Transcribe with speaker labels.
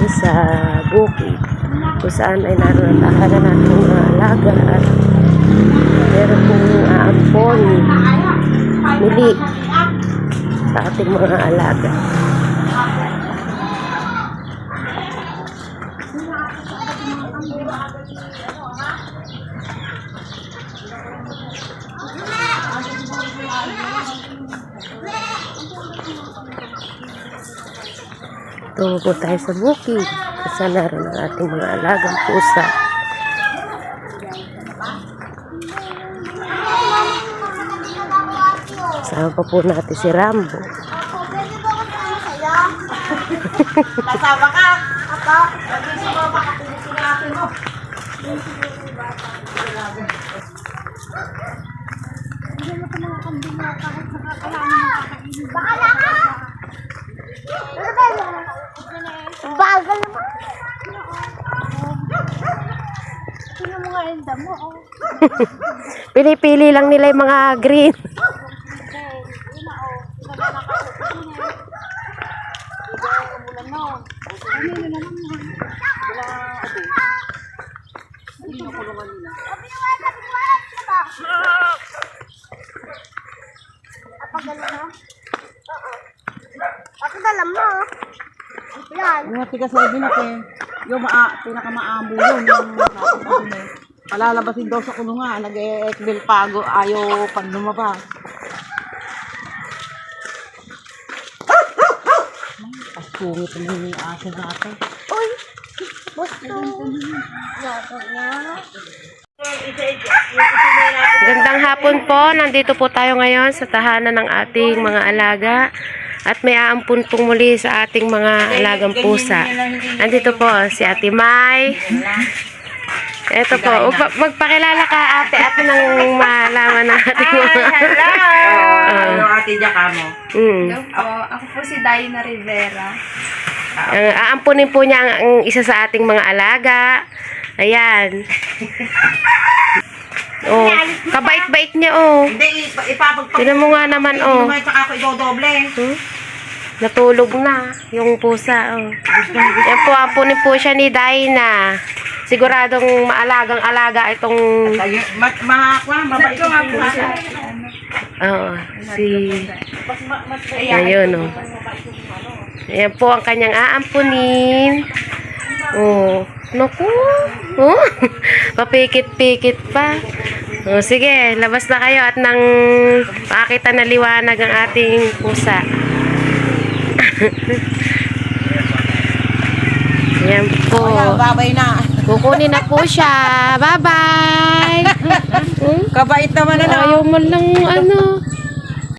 Speaker 1: sa bukid kung saan ay naroon ang tahanan natin mga alaga at meron pong aampon muli sa ating mga alaga. Tungo po tayo sa bukid kung saan naroon ang ating mga alagang pusa. Kasama pa po natin si Rambo.
Speaker 2: Kasama ka? Apa? Mag-isip mo, baka pinipilatin mo.
Speaker 3: Bahala ka! Bagal naman. Sino mo nga yung damo?
Speaker 1: Pili-pili lang nila yung mga green.
Speaker 3: Ako dalam mo. Yan.
Speaker 2: Yung matigas sa ibin natin, yung pinakamaamo yun, yung palalabasin daw sa kulungan, nag-e-ekbil pago, ayaw pag lumabas. Pasungit naman yung aso natin.
Speaker 3: Uy! Gusto. Gato niya.
Speaker 1: Gandang hapon po. Nandito po tayo ngayon sa tahanan ng ating mga alaga. At may aampun pong muli sa ating mga alagang pusa. Nandito po si Ate May. Ito po. Magpakilala ka ate nang malaman na ating mga...
Speaker 2: Hello! Ate Jaka mo?
Speaker 4: Hello po. Ako po si Dayna Rivera.
Speaker 1: Aampunin po niya ang isa sa ating mga alaga. Ayan. Oh, kabait-bait niya oh.
Speaker 2: Hindi, ipapagpag...
Speaker 1: Tignan mo nga naman oh.
Speaker 2: Hindi naman tsaka ako idodoble.
Speaker 1: Natulog na yung pusa oh. Yan po, ampunin po siya ni Dayna. Siguradong maalagang-alaga itong...
Speaker 2: Mabait ko nga po siya.
Speaker 1: Oo, ayun oh. Ayan po ang kanyang aampunin. Oh, naku. Oh, papikit-pikit pa. Oh, sige, labas na kayo at nang pakita na liwanag ang ating pusa. Ayan po.
Speaker 2: Babay na.
Speaker 1: Kukunin na po siya. Bye-bye.
Speaker 2: Kabait naman na.
Speaker 1: Ayaw mo lang ano.